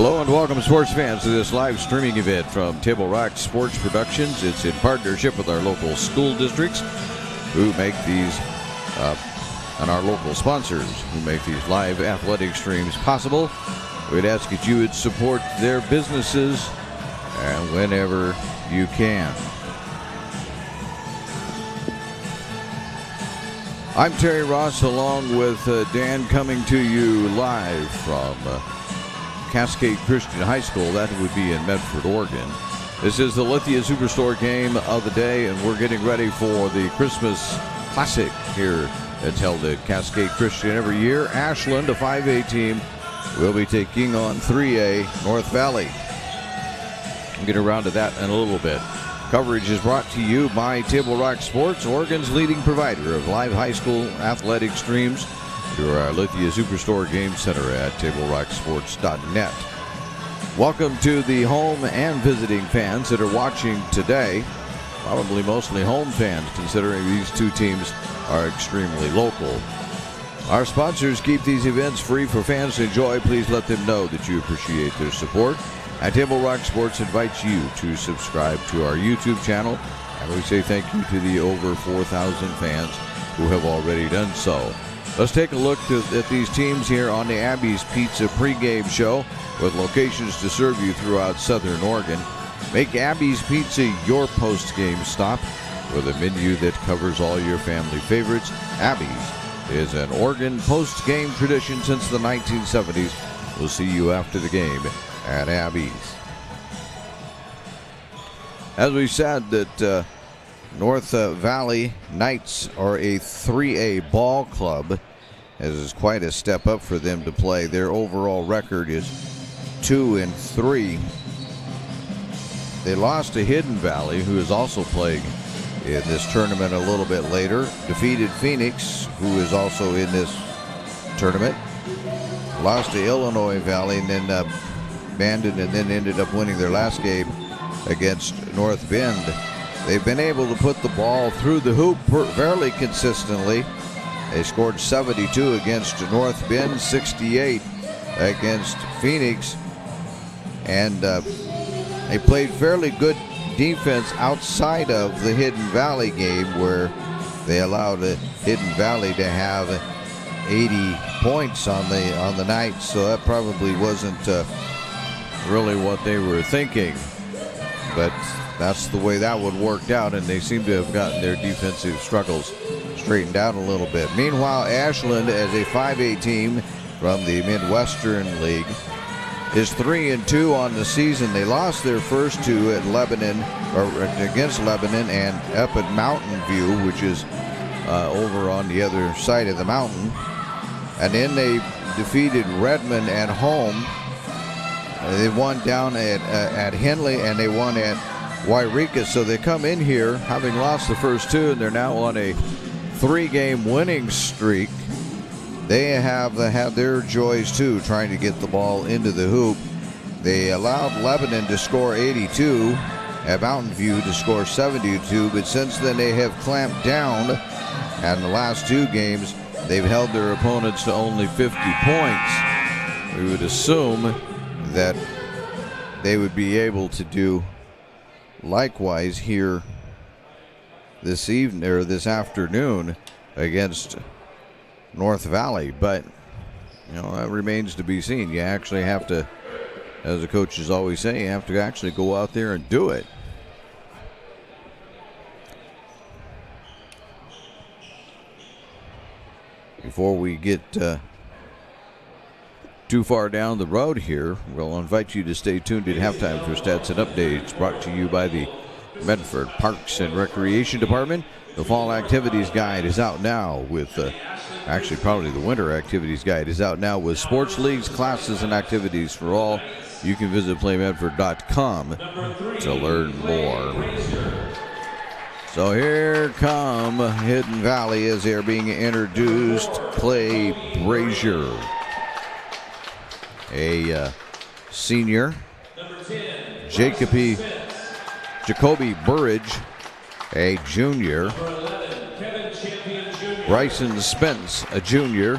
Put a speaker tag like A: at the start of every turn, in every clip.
A: Hello and welcome, sports fans, to this live streaming event from Table Rock Sports Productions. It's in partnership with our local school districts who make these, and our local sponsors who make these live athletic streams possible. We'd ask that you would support their businesses and whenever you can. I'm Terry Ross along with Dan, coming to you live from Cascade Christian High School. That would be in Medford, Oregon. This is the Lithia Superstore game of the day, and we're getting ready for the Christmas Classic here. It's held at Cascade Christian every year. Ashland, a 5A team, will be taking on 3A North Valley. We'll get around to that in a little bit. Coverage is brought to you by Table Rock Sports, Oregon's leading provider of live high school athletic streams, through our Lithia Superstore Game Center at TableRockSports.net. Welcome to the home and visiting fans that are watching today. Probably mostly home fans, considering these two teams are extremely local. Our sponsors keep these events free for fans to enjoy. Please let them know that you appreciate their support. And Table Rock Sports invites you to subscribe to our YouTube channel. And we say thank you to the over 4,000 fans who have already done so. Let's take a look at these teams here on the Abby's Pizza pregame show, with locations to serve you throughout Southern Oregon. Make Abby's Pizza your post-game stop with a menu that covers all your family favorites. Abby's is an Oregon post-game tradition since the 1970s. We'll see you after the game at Abby's. As we said, that North Valley Knights are a 3A ball club, as is quite a step up for them to play. Their overall record is 2-3. They lost to Hidden Valley, who is also playing in this tournament a little bit later. Defeated Phoenix, who is also in this tournament. Lost to Illinois Valley, and then abandoned, and then ended up winning their last game against North Bend. They've been able to put the ball through the hoop fairly consistently. They scored 72 against North Bend, 68 against Phoenix, and they played fairly good defense outside of the Hidden Valley game, where they allowed Hidden Valley to have 80 points on the night. So that probably wasn't really what they were thinking, but that's the way that one worked out, and they seem to have gotten their defensive struggles straightened out a little bit. Meanwhile, Ashland, as a 5A team from the Midwestern League, is 3-2 on the season. They lost their first two at Lebanon, or against Lebanon, and up at Mountain View, which is over on the other side of the mountain. And then they defeated Redmond at home. They won down at Henley, and they won at Wairika. So they come in here having lost the first two, and they're now on a 3-game winning streak. They have had their joys too, trying to get the ball into the hoop. They allowed Lebanon to score 82, at Mountain View to score 72, but since then they have clamped down, and the last two games they've held their opponents to only 50 points. We would assume that they would be able to do likewise here this evening, or this afternoon, against North Valley, but that remains to be seen. You actually have to, as the coaches always say, you have to actually go out there and do it. Before we get too far down the road here, we'll invite you to stay tuned at halftime for stats and updates, brought to you by the Medford Parks and Recreation Department. The fall activities guide is out now with, actually probably the winter activities guide is out now with sports leagues, classes, and activities for all. You can visit playmedford.com to learn more. So here come Hidden Valley as they're being introduced. Clay Brazier, a senior. Jacoby Burridge, a junior. Bryson Spence, a junior.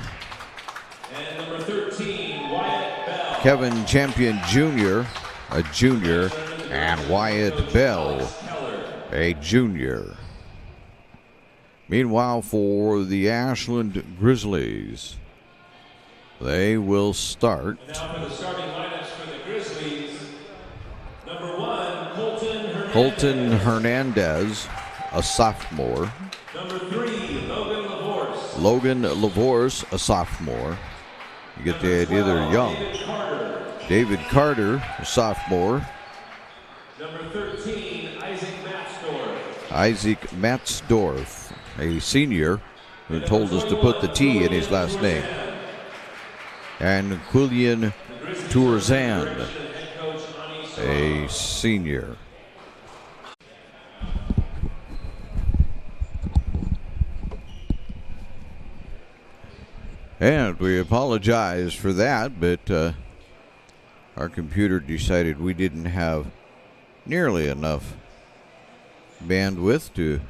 A: Kevin Champion Jr., a junior, and Wyatt Bell, a junior. Meanwhile, for the Ashland Grizzlies, they will start.
B: And now for the starting lineups for the Grizzlies. Number 1,
A: Colton Hernandez, a sophomore.
B: Number 3, Logan LaVorse.
A: Logan LaVorse, a sophomore. You get the idea, they're young. David Carter, a sophomore.
B: Number 13, Isaac Matzdorf.
A: Isaac Matzdorf, a senior, who told us to put the T in his last name. And Quillian Tourzan, a senior. And we apologize for that, but our computer decided we didn't have nearly enough bandwidth to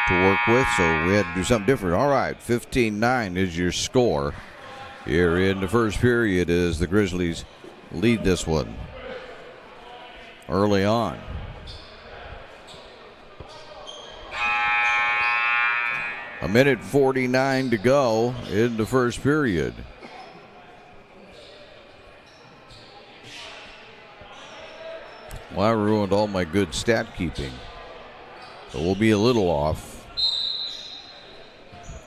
A: work with, so we had to do something different. All right, 15-9 is your score here in the first period as the Grizzlies lead this one early on. A minute 49 to go in the first period. Well, I ruined all my good stat keeping, so we'll be a little off.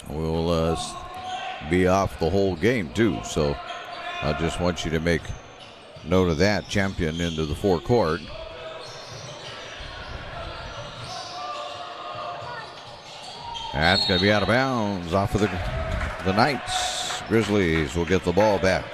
A: We'll be off the whole game too, so I just want you to make note of that. Champion into the forecourt. That's going to be out of bounds off of the Knights. Grizzlies will get the ball back.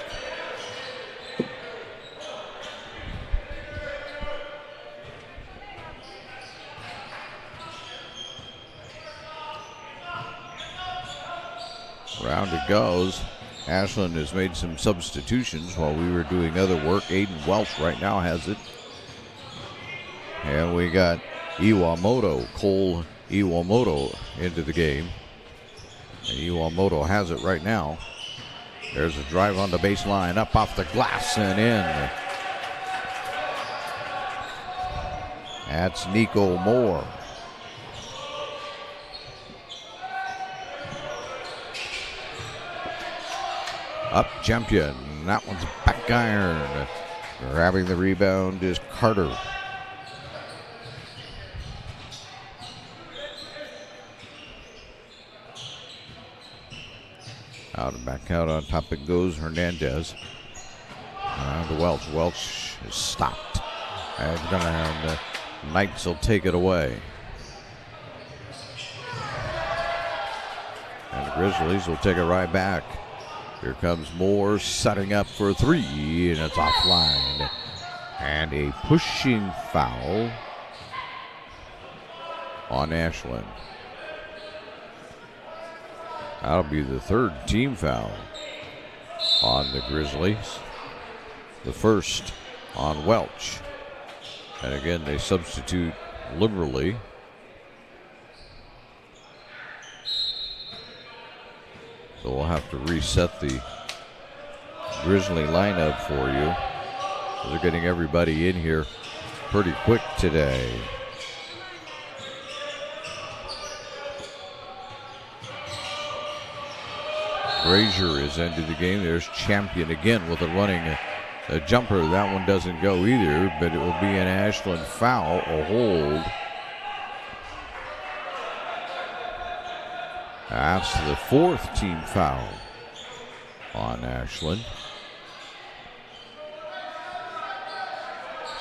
A: Round it goes. Ashland has made some substitutions while we were doing other work. Aiden Welch right now has it. And we got Cole Iwamoto into the game. And Iwamoto has it right now. There's a drive on the baseline, up off the glass and in. That's Nico Moore. Up Champion. That one's back iron. Grabbing the rebound is Carter. Out and back out on top it goes Hernandez. To Welch. Welch is stopped. And the Knights will take it away. And the Grizzlies will take it right back. Here comes Moore setting up for three, and it's offline. And a pushing foul on Ashland. That'll be the third team foul on the Grizzlies. The first on Welch. And again, they substitute liberally. So we'll have to reset the Grizzly lineup for you. They're getting everybody in here pretty quick today. Brazier is into the game. There's Champion again with a running a jumper. That one doesn't go either, but it will be an Ashland foul, a hold. That's the fourth team foul on Ashland.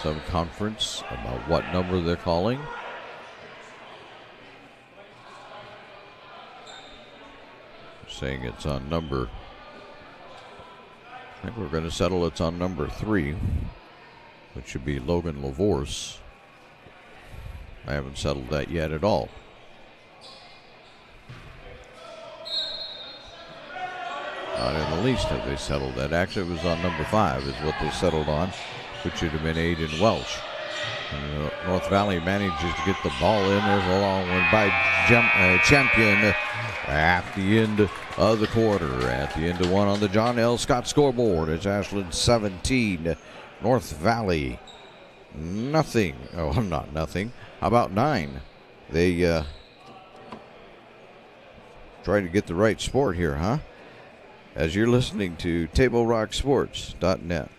A: Some conference about what number they're calling. Saying it's on number, I think we're going to settle it's on number 3, which should be Logan LaVorse. I haven't settled that yet at all. Not in the least have they settled that. Actually, it was on number 5 is what they settled on, which should have been Aiden Welch. And North Valley manages to get the ball in. There's a long one by Champion. at the end of the quarter. At the end of one on the John L. Scott scoreboard, it's Ashland 17, North Valley nothing. Oh, not nothing. How about 9? They try to get the right sport here, huh? As you're listening to TableRockSports.net.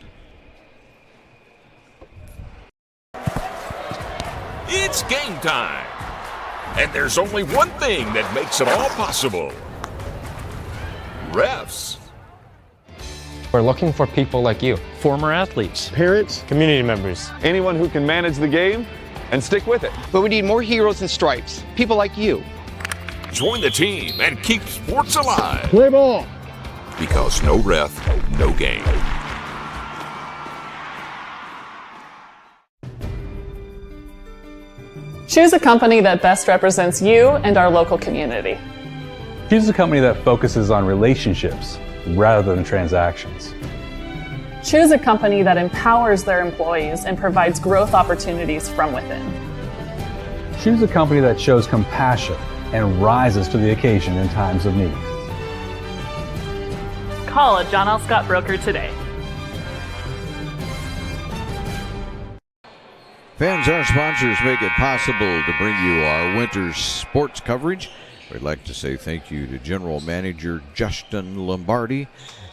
C: It's game time. And there's only one thing that makes it all possible. Refs.
D: We're looking for people like you.
E: Former athletes.
F: Parents, community members,
G: anyone who can manage the game and stick with it.
H: But we need more heroes in stripes, people like you.
C: Join the team and keep sports alive.
F: Play ball.
C: Because no ref, no game.
I: Choose a company that best represents you and our local community.
J: Choose a company that focuses on relationships rather than transactions.
I: Choose a company that empowers their employees and provides growth opportunities from within.
J: Choose a company that shows compassion and rises to the occasion in times of need.
I: Call a John L. Scott broker today.
A: Fans, our sponsors make it possible to bring you our winter sports coverage. We'd like to say thank you to General Manager Justin Lombardi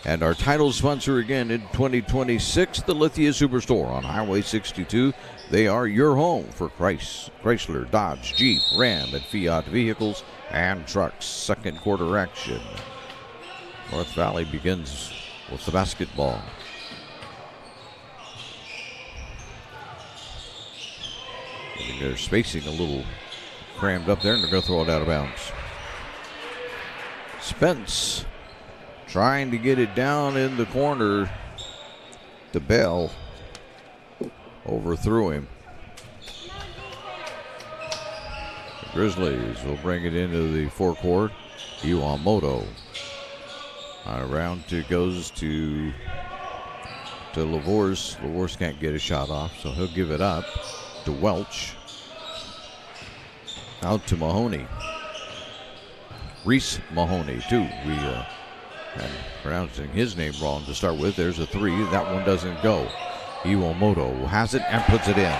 A: and our title sponsor again in 2026, the Lithia Superstore on Highway 62. They are your home for Chrysler, Dodge, Jeep, Ram, and Fiat vehicles and trucks. Second quarter action. North Valley begins with the basketball. They're spacing a little crammed up there, and they're going to throw it out of bounds. Spence trying to get it down in the corner. The Bell overthrew him. The Grizzlies will bring it into the forecourt. Iwamoto. Around it goes to LaVorse. LaVorse can't get a shot off, so he'll give it up to Welch. Out to Mahoney. Reese Mahoney, too. We am pronouncing his name wrong to start with. There's a 3. That one doesn't go. Iwamoto has it and puts it in.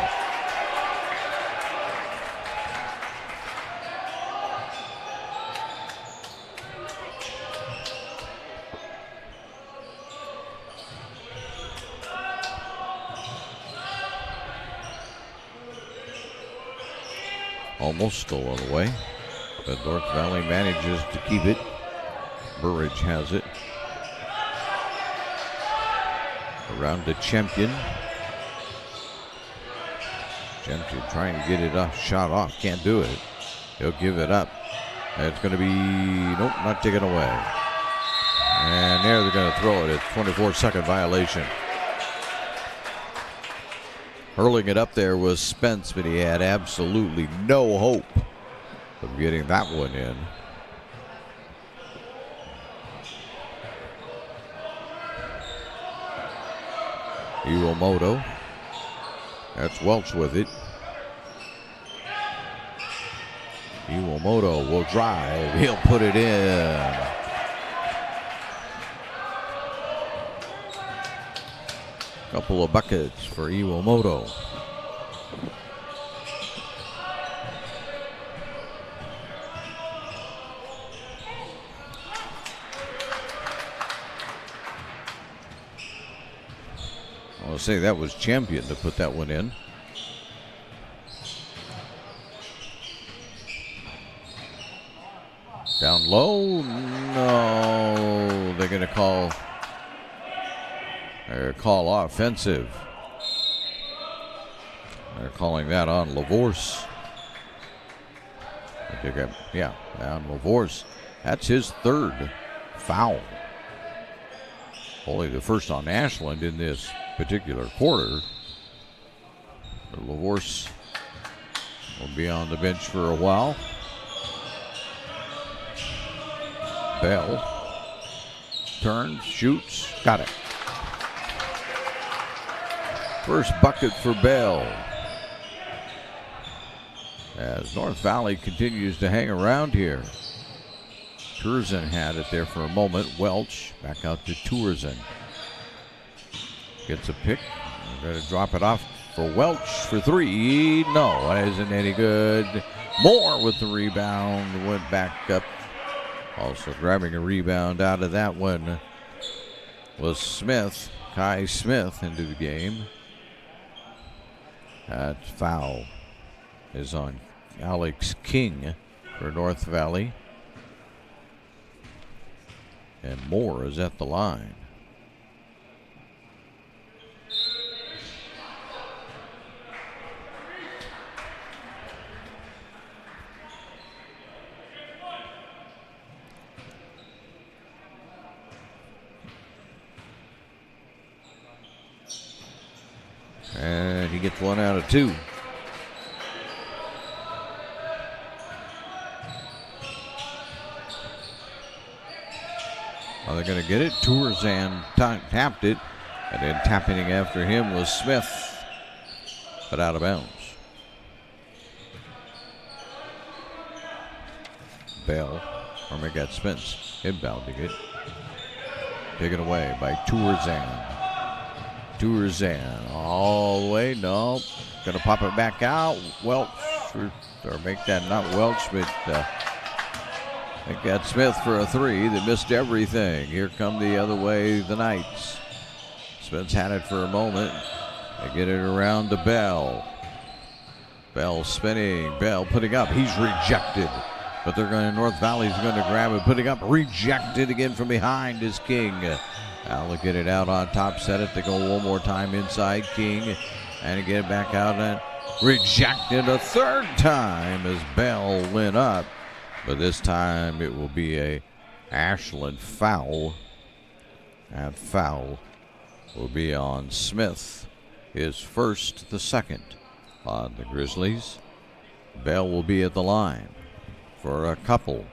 A: Almost stolen away, but North Valley manages to keep it. Burridge has it. Around to Champion. Champion trying to get it off, shot off, can't do it. He'll give it up. It's going to be, nope, not taken away. And there they're going to throw it. It's 24-second violation. Hurling it up there was Spence, but he had absolutely no hope of getting that one in. Iwamoto. That's Welch with it. Iwamoto will drive. He'll put it in. Couple of buckets for Iwamoto. I'll say that was Champion to put that one in. Down low. No, they're going to call offensive. They're calling that on LaVorse. Yeah, on LaVorse. That's his 3rd foul. Only the first on Ashland in this particular quarter. LaVorse will be on the bench for a while. Bell turns, shoots, got it. First bucket for Bell. As North Valley continues to hang around here. Tourzan had it there for a moment. Welch back out to Tourzan. Gets a pick. We're going to drop it off for Welch for three. No, it isn't any good. Moore with the rebound. Went back up. Also grabbing a rebound out of that one was Smith. Kai Smith into the game. That foul is on Alex King for North Valley. And Moore is at the line. And he gets one out of two. Are they going to get it? Tourzan tapped it, and then tapping after him was Smith, but out of bounds. Bell, or maybe got Spence, inbounding it. Taken away by Tourzan. Tourzan all the way, no. Going to pop it back out. Welch, or make that not Welch, but they got Smith for a three. They missed everything. Here come the other way, the Knights. Smith's had it for a moment. They get it around to Bell. Bell spinning. Bell putting up. He's rejected. But they're going to, North Valley's going to grab it, putting up. Rejected again from behind is King. Al get it out on top, set it to go one more time inside. King, and get it back out and rejected a third time as Bell went up. But this time it will be a Ashland foul. That foul will be on Smith. His first, the second on the Grizzlies. Bell will be at the line for a couple.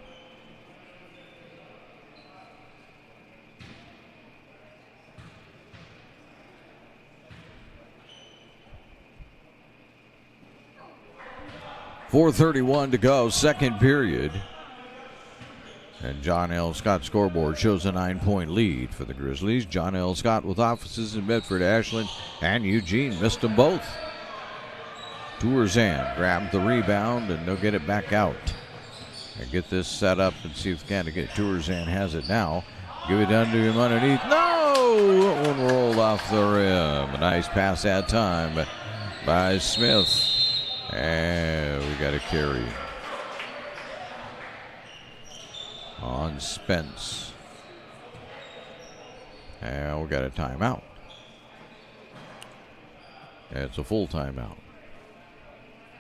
A: .431 to go, second period. And John L. Scott scoreboard shows a 9-point lead for the Grizzlies. John L. Scott with offices in Medford, Ashland, and Eugene missed them both. Tourzan grabbed the rebound, and they'll get it back out. And get this set up and see if they can get Tourzan has it now. Give it under him underneath. No! That one rolled off the rim. A nice pass that time by Smith. And we got a carry on Spence. And we got a timeout. It's a full timeout.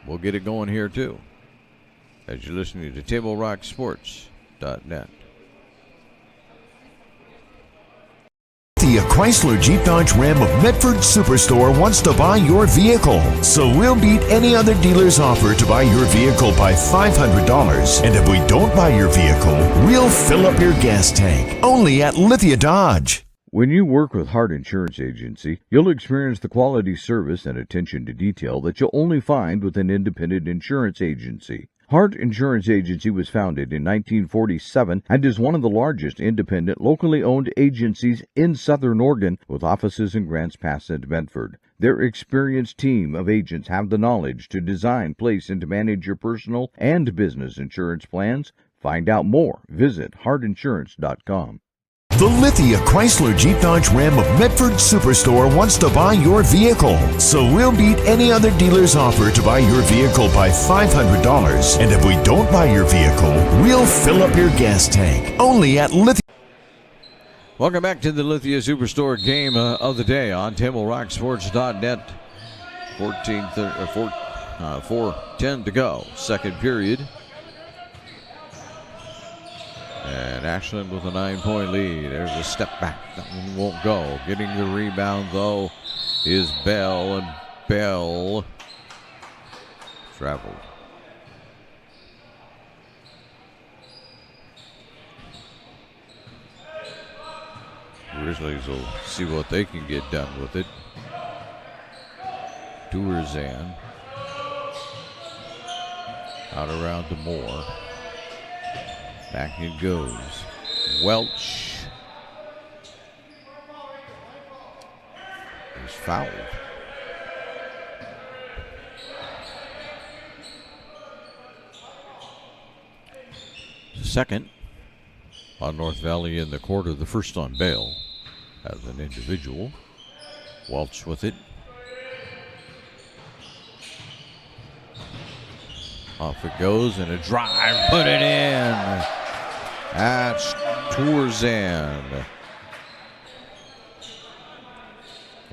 A: We'll get it going here too, as you're listening to TableRockSports.net.
E: The Chrysler Jeep Dodge Ram of Medford Superstore wants to buy your vehicle. So we'll beat any other dealer's offer to buy your vehicle by $500. And if we don't buy your vehicle, we'll fill up your gas tank. Only at Lithia Dodge.
A: When you work with Hart Insurance Agency, you'll experience the quality service and attention to detail that you'll only find with an independent insurance agency. Hart Insurance Agency was founded in 1947 and is one of the largest independent, locally owned agencies in Southern Oregon, with offices in Grants Pass and Medford. Their experienced team of agents have the knowledge to design, place, and to manage your personal and business insurance plans. Find out more. Visit hartinsurance.com.
E: The Lithia Chrysler Jeep Dodge Ram of Medford Superstore wants to buy your vehicle. So we'll beat any other dealer's offer to buy your vehicle by $500. And if we don't buy your vehicle, we'll fill up your gas tank. Only at Lithia.
A: Welcome back to the Lithia Superstore game of the day on TableRockSports.net. 4:10 to go, second period. And Ashland with a 9-point lead. There's a step back. That one won't go. Getting the rebound, though, is Bell. And Bell traveled. Grizzlies will see what they can get done with it. Tourzan out around to Moore. Back it goes. Welch is fouled. Second on North Valley in the quarter, the first on Bale as an individual. Welch with it. Off it goes and a drive, put it in. That's Tourzan.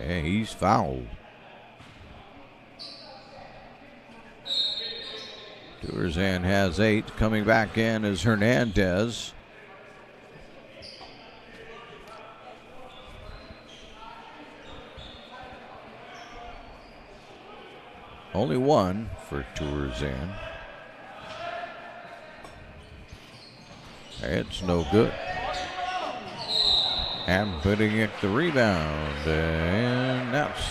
A: And he's fouled. Tourzan has 8. Coming back in is Hernandez. Only 1 for Tourzan. It's no good. And putting it the rebound. And that's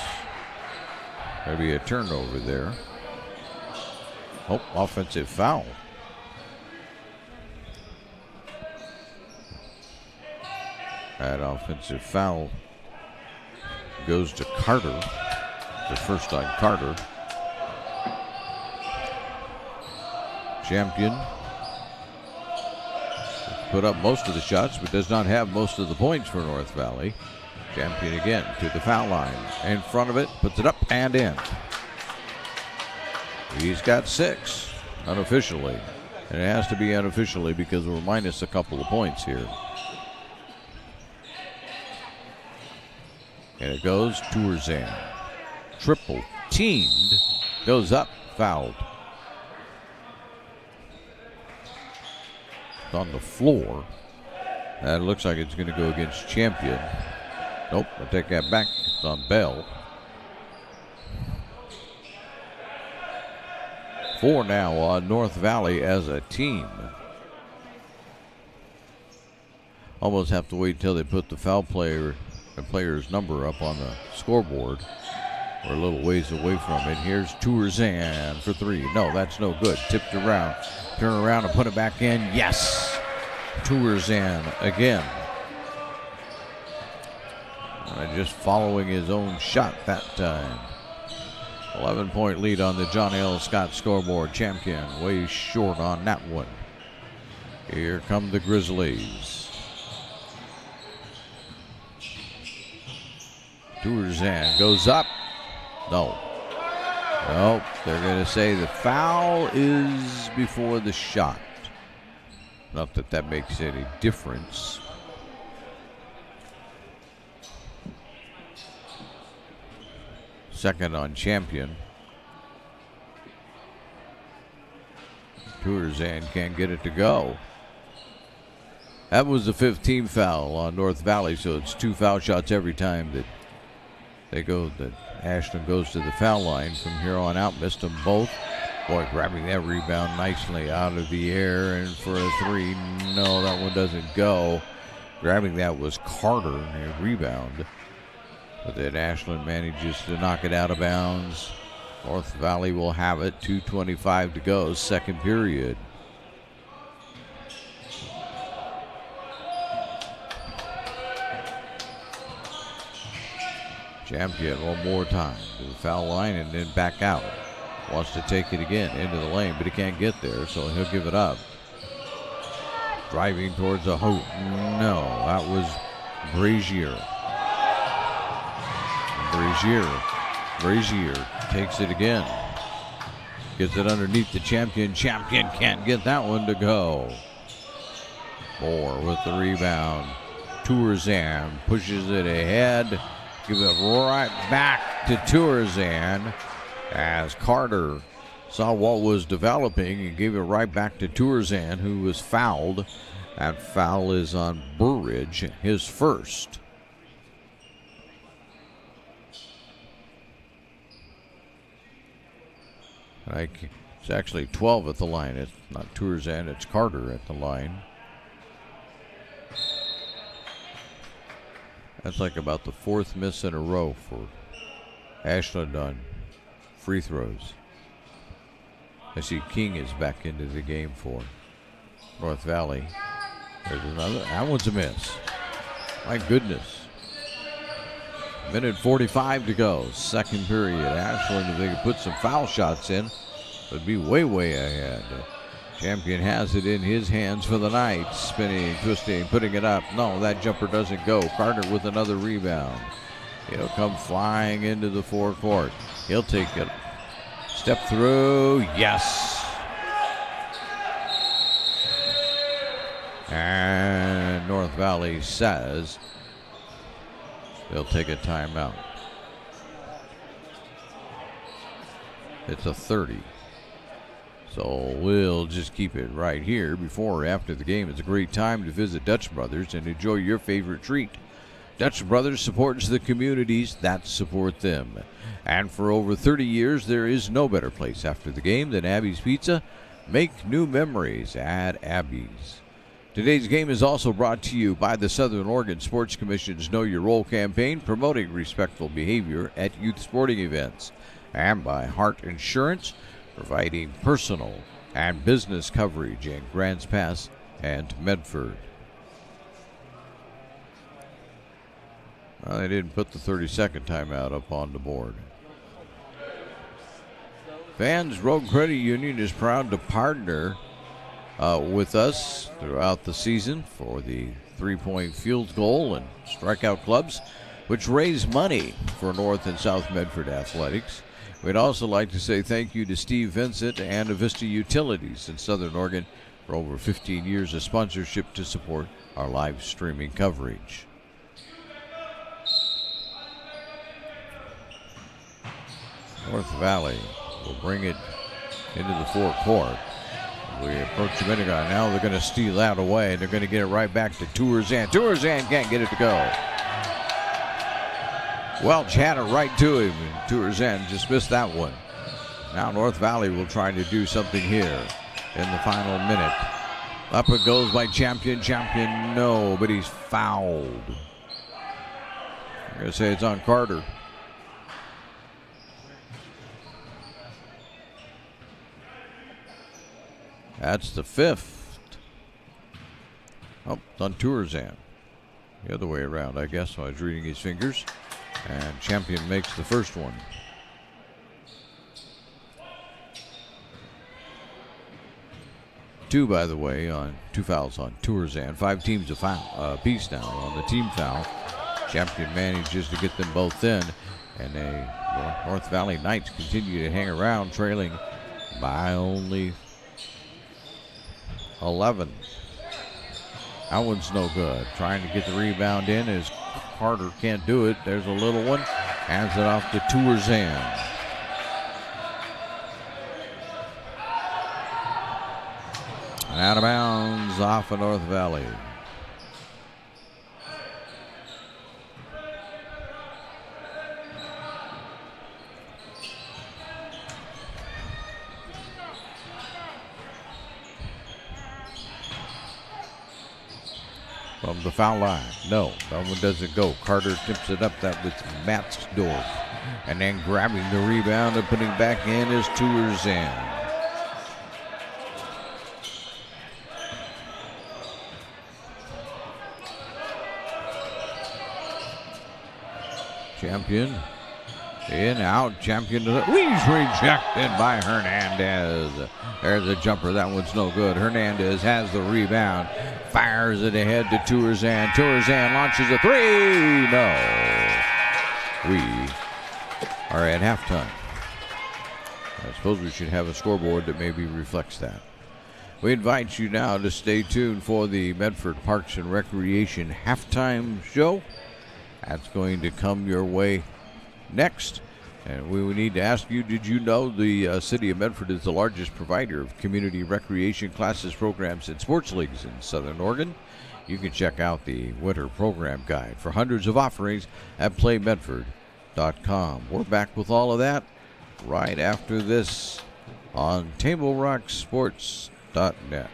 A: going to be a turnover there. Oh, offensive foul. That offensive foul goes to Carter. The first on Carter. Champion put up most of the shots, but does not have most of the points for North Valley. Champion again to the foul line. In front of it, puts it up and in. He's got 6 unofficially. And it has to be unofficially because we're minus a couple of points here. And it goes Tourzan. Triple teamed. Goes up, fouled. On the floor. That looks like it's going to go against Champion. Nope, I take that back. It's on Bell. 4 now on North Valley as a team. Almost have to wait until they put the foul player's number up on the scoreboard. We're a little ways away from it. Here's Tourzan for 3. No, that's no good. Tipped around. Turn around and put it back in. Yes! Tourzan again. Just following his own shot that time. 11-point lead on the John L. Scott scoreboard. Champion way short on that one. Here come the Grizzlies. Tourzan goes up. No. Nope, they're going to say the foul is before the shot. Not that that makes any difference. Second on Champion. Tourzan can't get it to go. That was the 15th foul on North Valley, so it's 2 foul shots every time that they go, that Ashland goes to the foul line. From here on out, missed them both. Boy, grabbing that rebound nicely out of the air, and for a 3, no, that one doesn't go. Grabbing that was Carter, a rebound. But then Ashland manages to knock it out of bounds. North Valley will have it. 2:25 to go, second period. Champion one more time to the foul line and then back out. Wants to take it again into the lane, but he can't get there, so he'll give it up. Driving towards the hoop. No, that was Brazier. Brazier takes it again. Gets it underneath the Champion. Champion can't get that one to go. Moore with the rebound. Tourzan pushes it ahead. Give it right back to Tourzan as Carter saw what was developing and gave it right back to Tourzan, who was fouled. That foul is on Burridge, his first. It's actually 12 at the line. It's not Tourzan, it's Carter at the line. That's like about the 4th miss in a row for Ashland on free throws. I see King is back into the game for North Valley. There's another. That one's a miss. My goodness. Minute 45 to go. Second period. Ashland, if they could put some foul shots in, would be way, way ahead. Champion has it in his hands for the night. Spinning, twisting, putting it up. No, that jumper doesn't go. Carter with another rebound. He'll come flying into the forecourt. He'll take it. Step through. Yes. And North Valley says they'll take a timeout. It's a 30. So we'll just keep it right here. Before or after the game, it's a great time to visit Dutch Brothers and enjoy your favorite treat. Dutch Brothers supports the communities that support them. And for over 30 years, there is no better place after the game than Abby's Pizza. Make new memories at Abby's. Today's game is also brought to you by the Southern Oregon Sports Commission's Know Your Role campaign, promoting respectful behavior at youth sporting events, and by Hart Insurance, providing personal and business coverage in Grants Pass and Medford. Well, they didn't put the 30-second timeout up on the board. Fans Road Credit Union is proud to partner with us throughout the season for the three-point field goal and strikeout clubs, which raise money for North and South Medford athletics. We'd also like to say thank you to Steve Vincent and Avista Utilities in Southern Oregon for over 15 years of sponsorship to support our live streaming coverage. North Valley will bring it into the forecourt. We approach the minute gun. Now they're going to steal that away, and they're going to get it right back to Tourzan. Tourzan can't get it to go. Welch had it right to him, and Tourzan just missed that one. Now North Valley will try to do something here in the final minute. Up it goes by Champion. Champion, no, but he's fouled. I'm going to say it's on Carter. That's the fifth. Oh, it's on Tourzan. The other way around, I guess. I was reading his fingers. And Champion makes the first one. Two, by the way, on two fouls on Tourzan. 5 teams a foul piece now on the team foul. Champion manages to get them both in. And the North Valley Knights continue to hang around, trailing by only 11. That one's no good. Trying to get the rebound in as Carter can't do it. There's a little one. Hands it off to Tourzan. And out of bounds off of North Valley. From the foul line. No, that one doesn't go. Carter tips it up. That was Matzdorf. And then grabbing the rebound and putting back in is Tourzan. Champion in, out, Champion. He's rejected by Hernandez. There's a jumper. That one's no good. Hernandez has the rebound. Fires it ahead to Tourzan. Tourzan launches a three. No. We are at halftime. I suppose we should have a scoreboard that maybe reflects that. We invite you now to stay tuned for the Medford Parks and Recreation halftime show. That's going to come your way next. And we would need to ask you, did you know the city of Medford is the largest provider of community recreation classes, programs, and sports leagues in Southern Oregon? You can check out the winter program guide for hundreds of offerings at playmedford.com. We're back with all of that right after this on TableRockSports.net.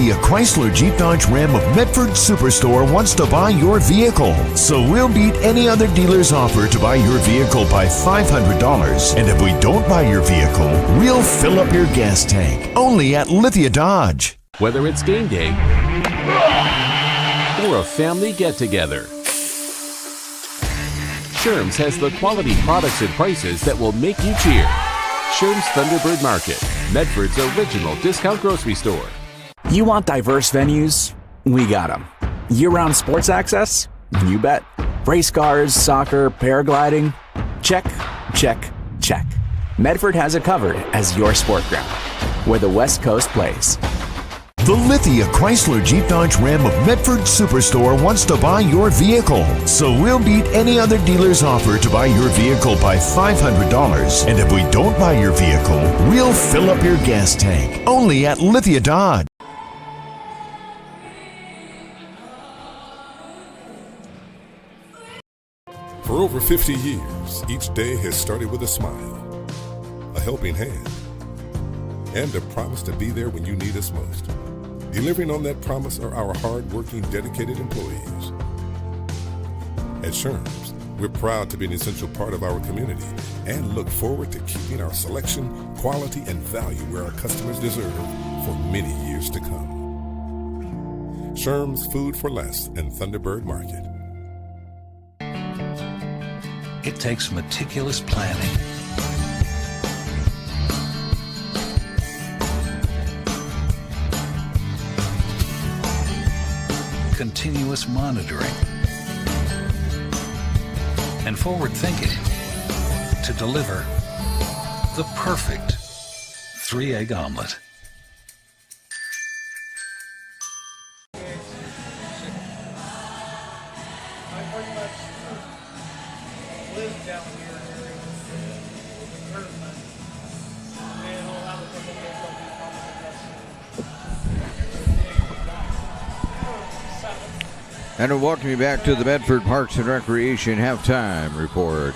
E: Lithia Chrysler Jeep Dodge Ram of Medford Superstore wants to buy your vehicle. So we'll beat any other dealer's offer to buy your vehicle by $500. And if we don't buy your vehicle, we'll fill up your gas tank. Only at Lithia Dodge.
F: Whether it's game day or a family get-together, Sherm's has the quality products and prices that will make you cheer. Sherm's Thunderbird Market, Medford's original discount grocery store.
K: You want diverse venues? We got them. Year-round sports access? You bet. Race cars, soccer, paragliding? Check, check, check. Medford has it covered as your sport ground, where the West Coast plays.
E: The Lithia Chrysler Jeep Dodge Ram of Medford Superstore wants to buy your vehicle. So we'll beat any other dealer's offer to buy your vehicle by $500. And if we don't buy your vehicle, we'll fill up your gas tank. Only at Lithia Dodge.
L: For over 50 years, each day has started with a smile, a helping hand, and a promise to be there when you need us most. Delivering on that promise are our hard-working, dedicated employees. At Sherm's, we're proud to be an essential part of our community and look forward to keeping our selection, quality, and value where our customers deserve for many years to come. Sherm's, Food for Less, and Thunderbird Market.
M: It takes meticulous planning, continuous monitoring, and forward thinking to deliver the perfect 3-egg omelet.
A: And we welcome you back to the Medford Parks and Recreation halftime report.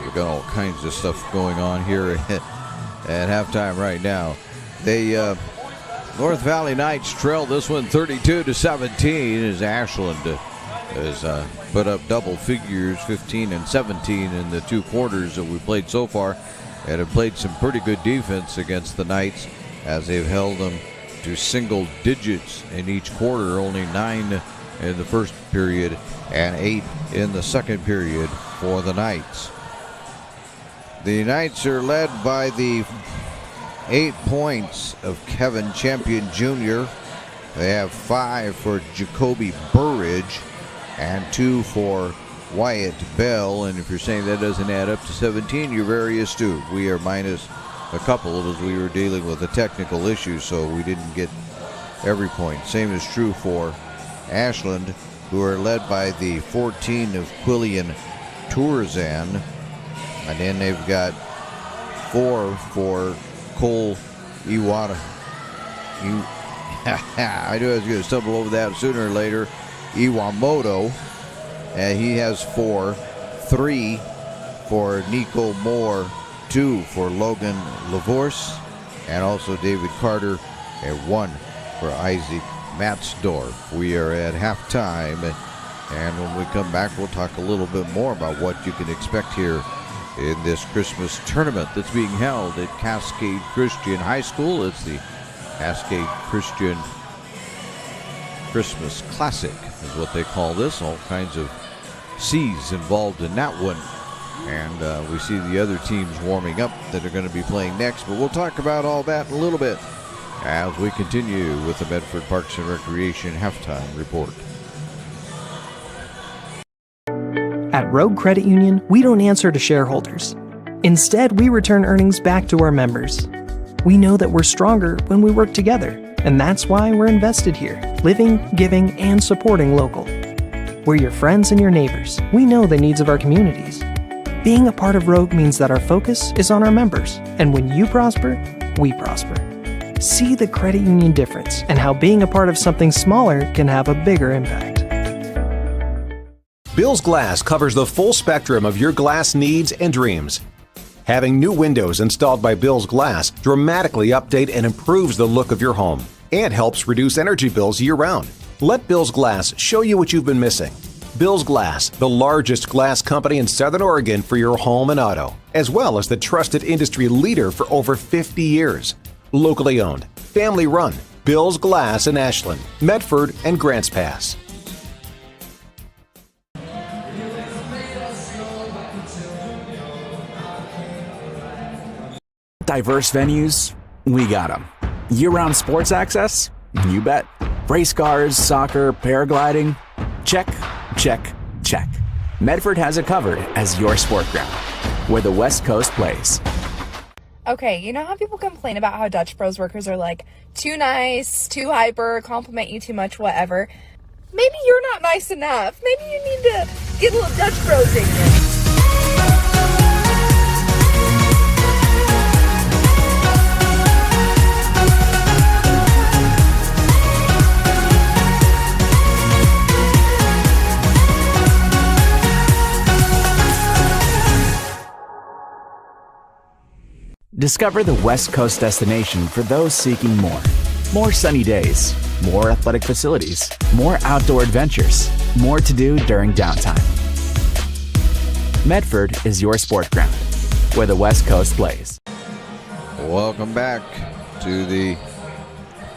A: We've got all kinds of stuff going on here at halftime right now. The North Valley Knights trail this one 32-17 as Ashland has put up double figures, 15 and 17 in the two quarters that we played so far, and have played some pretty good defense against the Knights as they've held them to single digits in each quarter, only 9 in the first period and 8 in the second period for the Knights. The Knights are led by the 8 points of Kevin Champion Jr. They have 5 for Jacoby Burridge and 2 for Wyatt Bell. And if you're saying that doesn't add up to 17, you're very astute. We are minus a couple as we were dealing with a technical issue, so we didn't get every point. Same is true for Ashland, who are led by the 14 of Quillian Tourzan. And then they've got 4 for Cole Iwata. I knew I was going to stumble over that sooner or later. Iwamoto. And he has 4. 3 for Nico Moore. 2 for Logan Lavorse. And also David Carter. And 1 for Isaac Matzdorf. We are at halftime, and when we come back, we'll talk a little bit more about what you can expect here in this Christmas tournament that's being held at Cascade Christian High School. It's the Cascade Christian Christmas Classic is what they call this. All kinds of C's involved in that one, and we see the other teams warming up that are going to be playing next, but we'll talk about all that in a little bit as we continue with the Medford Parks and Recreation halftime report.
N: At Rogue Credit Union, we don't answer to shareholders. Instead, we return earnings back to our members. We know that we're stronger when we work together, and that's why we're invested here, living, giving, and supporting local. We're your friends and your neighbors. We know the needs of our communities. Being a part of Rogue means that our focus is on our members, and when you prosper, we prosper. See the credit union difference and how being a part of something smaller can have a bigger impact.
O: Bill's Glass covers the full spectrum of your glass needs and dreams. Having new windows installed by Bill's Glass dramatically update and improves the look of your home. and helps reduce energy bills year-round. Let Bill's Glass show you what you've been missing. Bill's Glass, the largest glass company in Southern Oregon for your home and auto, as well as the trusted industry leader for over 50 years. Locally owned, family run, Bill's Glass in Ashland, Medford, and Grants Pass.
K: Diverse venues? We got them. Year-round sports access? You bet. Race cars, soccer, paragliding? Check, check, check. Medford has it covered as your sport ground, where the West Coast plays.
P: Okay, you know how people complain about how Dutch Bros workers are like too nice, too hyper, compliment you too much, whatever? Maybe you're not nice enough. Maybe you need to get a little Dutch Bros in you.
K: Discover the West Coast destination for those seeking more. More sunny days, more athletic facilities, more outdoor adventures, more to do during downtime. Medford is your sport ground, where the West Coast plays.
A: Welcome back to the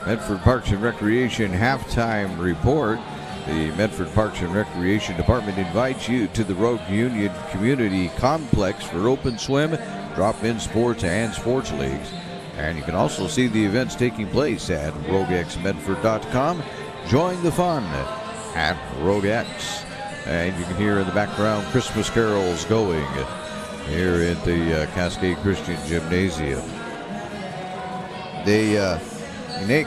A: Medford Parks and Recreation halftime report. The Medford Parks and Recreation Department invites you to the Rogue Union Community Complex for open swim, drop-in sports, and sports leagues. And you can also see the events taking place at RogueXMedford.com. Join the fun at RogueX. And you can hear in the background Christmas carols going here at the Cascade Christian Gymnasium. The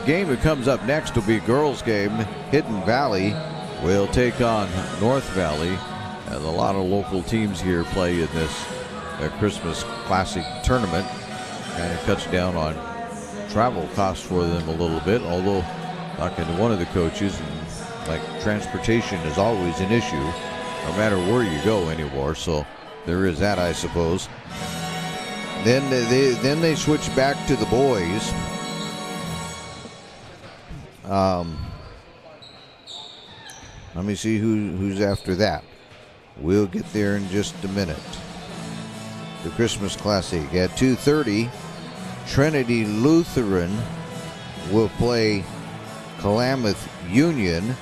A: game that comes up next will be girls' game. Hidden Valley will take on North Valley. And a lot of local teams here play in this Christmas Classic tournament, and it cuts down on travel costs for them a little bit, although talking to one of the coaches, like, transportation is always an issue no matter where you go anymore, so there is that, I suppose. Then they switch back to the boys. Let me see who's after that. We'll get there in just a minute. The Christmas Classic at 2:30, Trinity Lutheran will play Klamath Union,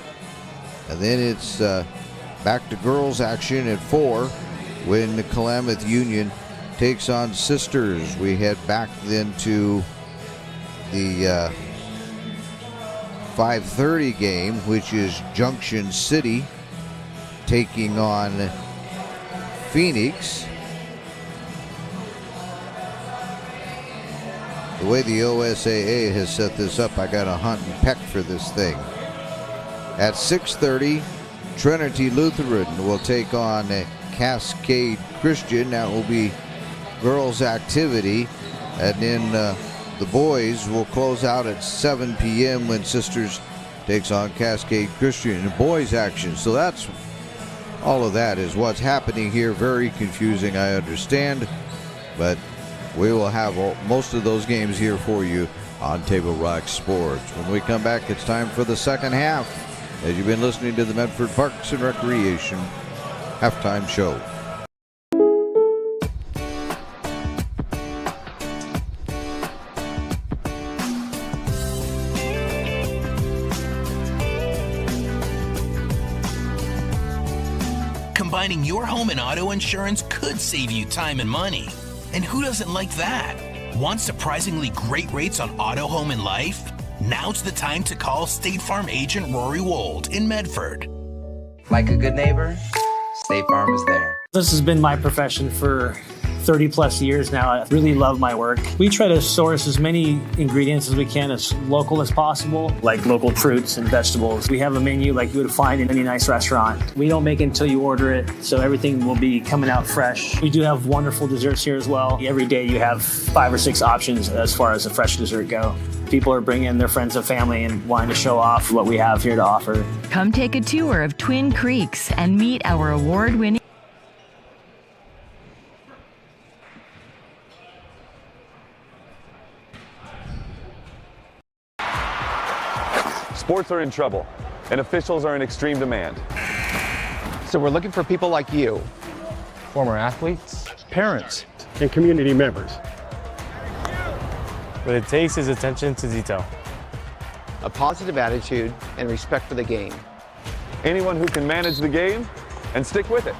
A: and then it's back to girls action at 4 when the Klamath Union takes on Sisters. We head back then to the 5:30 game, which is Junction City taking on Phoenix. The way the OSAA has set this up, I got to hunt and peck for this thing. At 6:30, Trinity Lutheran will take on Cascade Christian. That will be girls' activity. And then the boys will close out at 7 p.m. when Sisters takes on Cascade Christian in boys' action. So that's all of that is what's happening here. Very confusing, I understand. But we will have most of those games here for you on Table Rock Sports. When we come back, it's time for the second half, as you've been listening to the Medford Parks and Recreation halftime show.
Q: Combining your home and auto insurance could save you time and money. And who doesn't like that? Want surprisingly great rates on auto, home, and life? Now's the time to call State Farm agent Rory Wold in Medford.
R: Like a good neighbor, State Farm is there.
S: This has been my profession for 30 plus years now. I really love my work. We try to source as many ingredients as we can, as local as possible, like local fruits and vegetables. We have a menu like you would find in any nice restaurant. We don't make it until you order it, so everything will be coming out fresh. We do have wonderful desserts here as well. Every day you have 5 or 6 options as far as a fresh dessert go. People are bringing their friends and family and wanting to show off what we have here to offer.
T: Come take a tour of Twin Creeks and meet our award-winning
G: Sports are in trouble, and officials are in extreme demand.
H: So we're looking for people like you.
D: Former athletes,
U: parents, and community members.
V: What it takes is attention to detail,
H: A positive attitude and respect for the game.
G: Anyone who can manage the game and stick with it.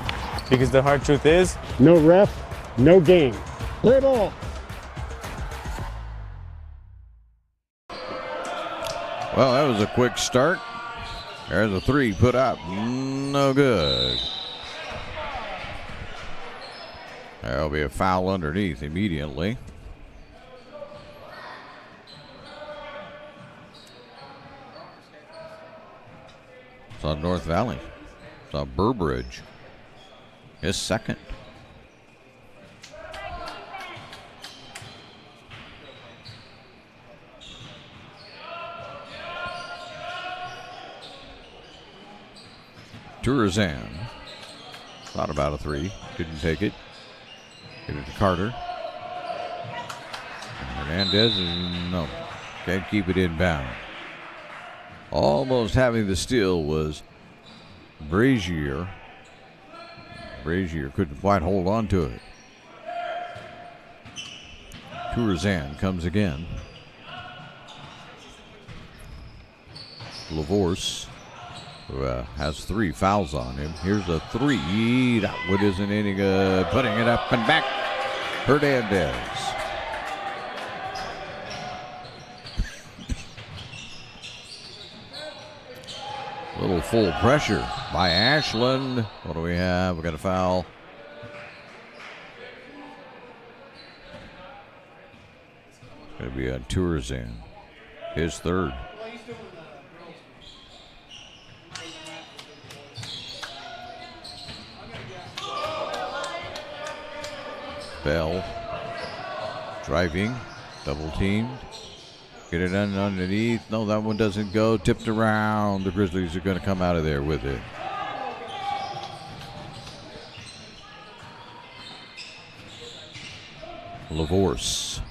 V: because the hard truth is,
U: No ref, no game. Play ball.
A: Well, that was a quick start. There's a three put up. No good. There'll be a foul underneath immediately. It's on North Valley. It's on Burbridge. His second. Turazan thought about a three, didn't take it. Get it to Carter. And Hernandez no, can't keep it inbound. Almost having the steal was Brazier. Brazier couldn't quite hold on to it. Turazan comes again. Lavorce, who has 3 fouls on him. Here's a three. That one isn't any good. Putting it up and back. Hernandez. A little full pressure by Ashland. What do we have? We got a foul. It's going to be on Turazan. His third. Bell driving, double teamed. Get it underneath. No, that one doesn't go. Tipped around. The Grizzlies are going to come out of there with it. Lavorce.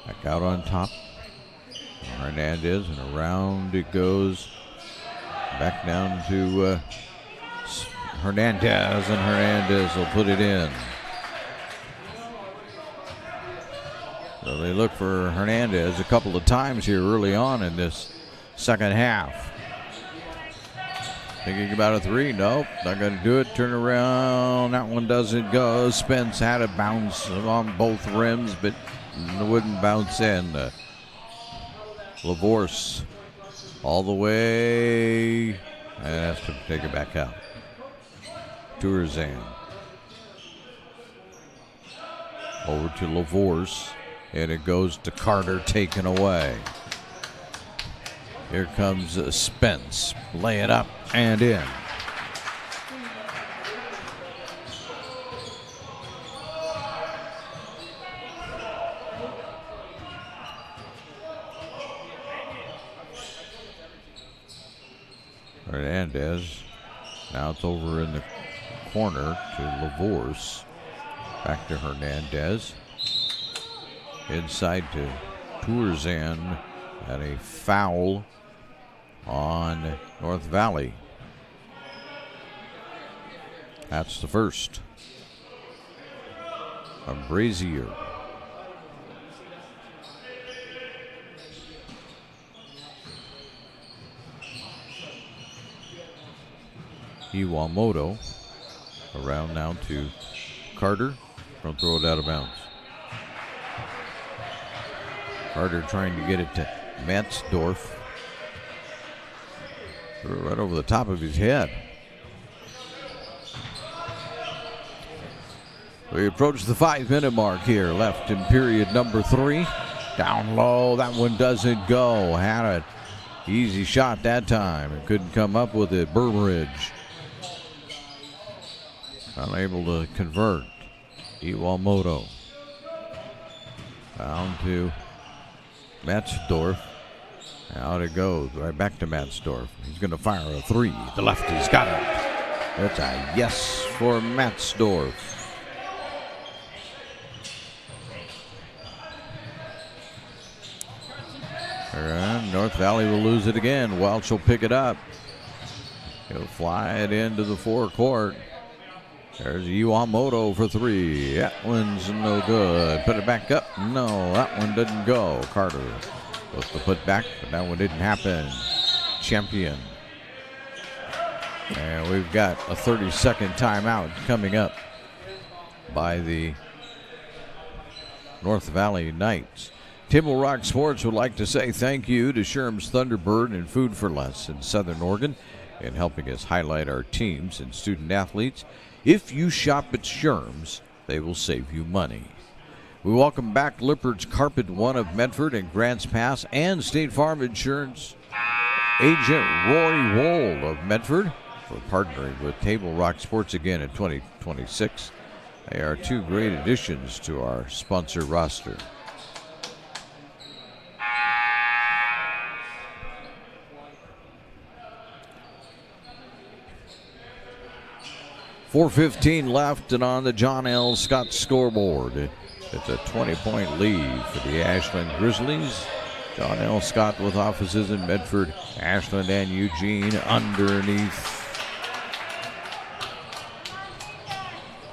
A: Back out on top. Hernandez, and around it goes. Back down to Hernandez, and Hernandez will put it in. So they look for Hernandez a couple of times here early on in this second half. Thinking about a three. Nope, not going to do it. Turn around. That one doesn't go. Spence had a bounce on both rims, but it wouldn't bounce in. Lavorce all the way, and has to take it back out. Turazan over to Lavorce. And it goes to Carter, taken away. Here comes Spence. Lay it up and in. Hernandez. Now it's over in the corner to Lavorce. Back to Hernandez. Inside to Turazan, and a foul on North Valley. That's the first. A Brazier. Iwamoto around now to Carter. Don't throw it out of bounds. Carter trying to get it to Matzdorf. Right over the top of his head. We approach the 5-minute mark here, left in period number 3. Down low, that one doesn't go. Had an easy shot that time and couldn't come up with it. Burbridge unable to convert. Iwamoto down to Matzdorf. Out it goes. Right back to Matzdorf. He's going to fire a three. The lefty's got it. That's a yes for Matzdorf. And North Valley will lose it again. Welch will pick it up. He'll fly it into the forecourt. There's Iwamoto for three. That one's no good. Put it back up. No, that one didn't go. Carter was the put back, but that one didn't happen. Champion. And we've got a 30-second timeout coming up by the North Valley Knights. Table Rock Sports would like to say thank you to Sherm's Thunderbird and Food for Less in Southern Oregon in helping us highlight our teams and student athletes. If you shop at Sherm's, they will save you money. We welcome back Lippert's Carpet One of Medford and Grants Pass and State Farm Insurance agent Rory Wold of Medford for partnering with Table Rock Sports again in 2026. They are two great additions to our sponsor roster. .4:15 left and on the John L. Scott scoreboard. It's a 20-point lead for the Ashland Grizzlies. John L. Scott with offices in Medford, Ashland, and Eugene underneath.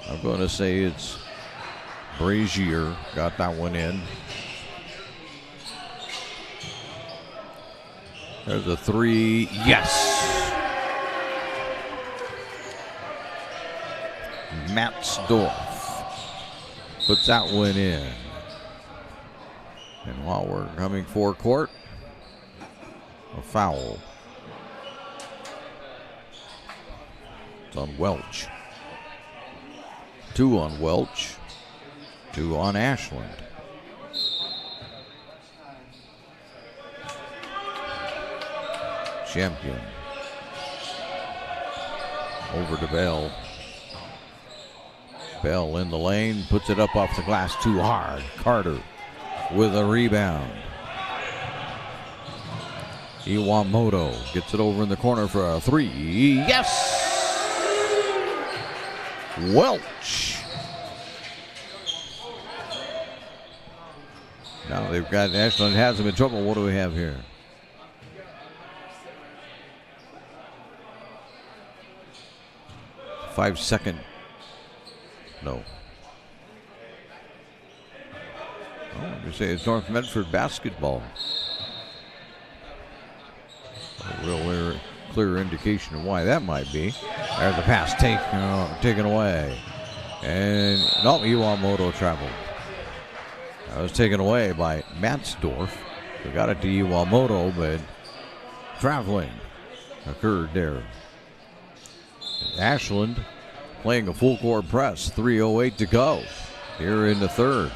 A: I'm going to say it's Brazier got that one in. There's a three. Yes! Matzdorf puts that one in. And while we're coming forecourt, a foul. It's on Welch. 2 on Welch, 2 on Ashland. Champion. Over to Bell. Bell in the lane, puts it up off the glass too hard. Carter with a rebound. Iwamoto gets it over in the corner for a three. Yes! Welch. Now they've got Ashland has them in trouble. What do we have here? Five-second. No. Oh, you say it's North Medford basketball. A real clear indication of why that might be. There's the pass taken away. And no, Iwamoto traveled. That was taken away by Matzdorf. We got it to Iwamoto, but traveling occurred there. Ashland playing a full court press. 3:08 to go here in the third.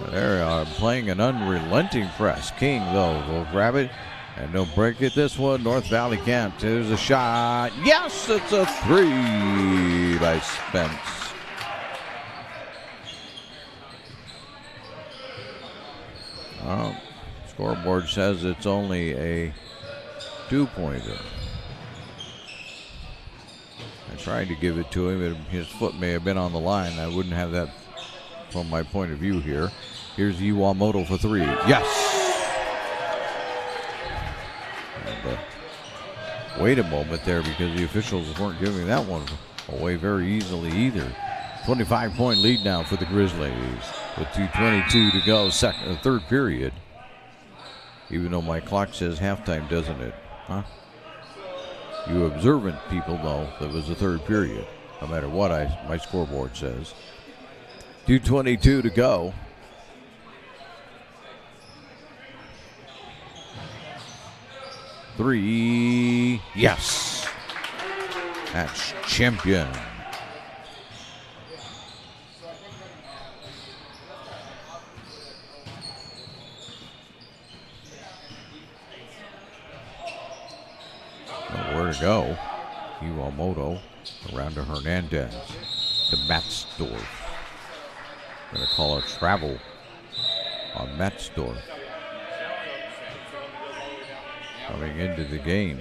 A: They're playing an unrelenting press. King, though, will grab it. And they'll break it this one. North Valley can't. There's a shot. Yes, it's a three by Spence. Scoreboard says it's only a 2-pointer. I tried to give it to him. His foot may have been on the line. I wouldn't have that from my point of view here. Here's Iwamoto for three. Yes! Wait a moment there because the officials weren't giving that one away very easily either. 25-point lead now for the Grizzlies with 2:22 to go, third period. Even though my clock says halftime, doesn't it? Huh? You observant people know that was the third period, no matter what my scoreboard says. 2:22 to go. Three. Yes. That's champion. Nowhere to go. Iwamoto around to Hernandez. To Matzdorf. Going to call a travel on Matzdorf. Coming into the game,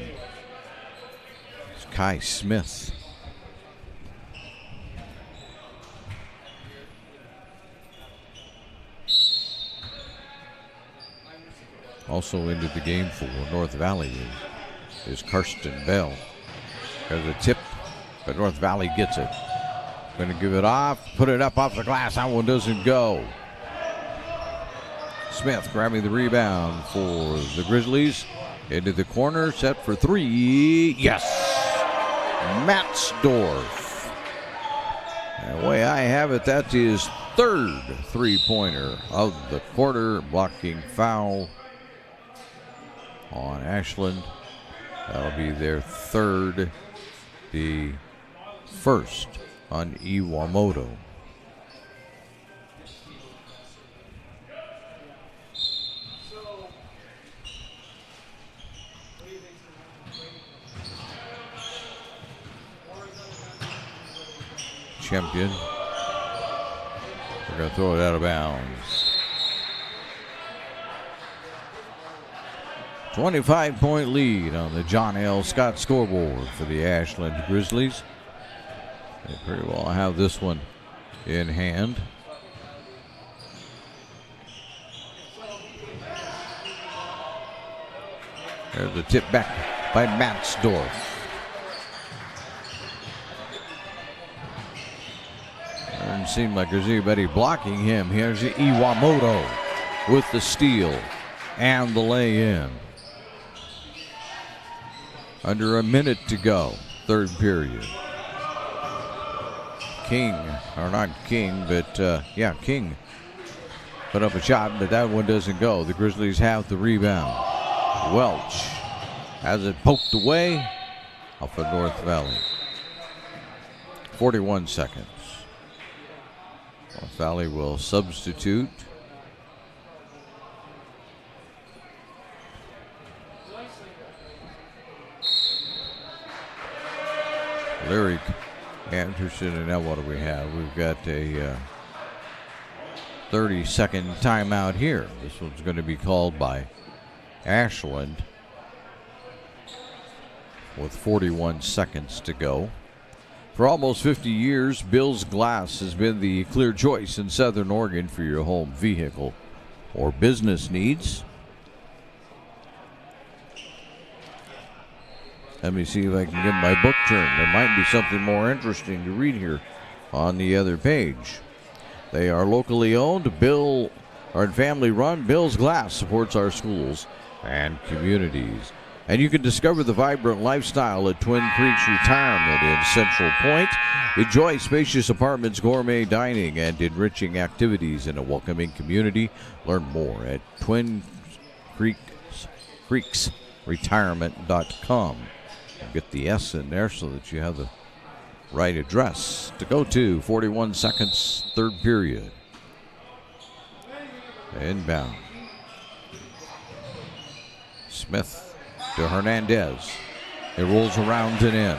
A: it's Kai Smith. Also into the game for North Valley is Karsten Bell. There's a tip, but North Valley gets it. Going to give it off, put it up off the glass. That one doesn't go. Smith grabbing the rebound for the Grizzlies. Into the corner, set for three. Yes! Matzdorf. And the way I have it, that's his third three-pointer of the quarter. Blocking foul on Ashland. That'll be their third. The first on Iwamoto. Champion. They're going to throw it out of bounds. 25-point lead on the John L. Scott scoreboard for the Ashland Grizzlies. They pretty well have this one in hand. There's a tip back by Matzdorf. Doesn't seem like there's anybody blocking him. Here's Iwamoto with the steal and the lay-in. Under a minute to go, third period. King, or not King, but King put up a shot, but that one doesn't go. The Grizzlies have the rebound. Welch has it poked away off of North Valley. 41 seconds. North Valley will substitute. Lyric, Anderson, and now what do we have? We've got a 30-second timeout here. This one's going to be called by Ashland with 41 seconds to go. For almost 50 years, Bill's Glass has been the clear choice in Southern Oregon for your home, vehicle, or business needs. Let me see if I can get my book turned. There might be something more interesting to read here on the other page. They are locally owned, family run. Bill's Glass supports our schools and communities. And you can discover the vibrant lifestyle at Twin Creeks Retirement in Central Point. Enjoy spacious apartments, gourmet dining, and enriching activities in a welcoming community. Learn more at twincreeksretirement.com. Get the S in there so that you have the right address to go to. 41 seconds, third period. Inbound. Smith to Hernandez. It rolls around and in.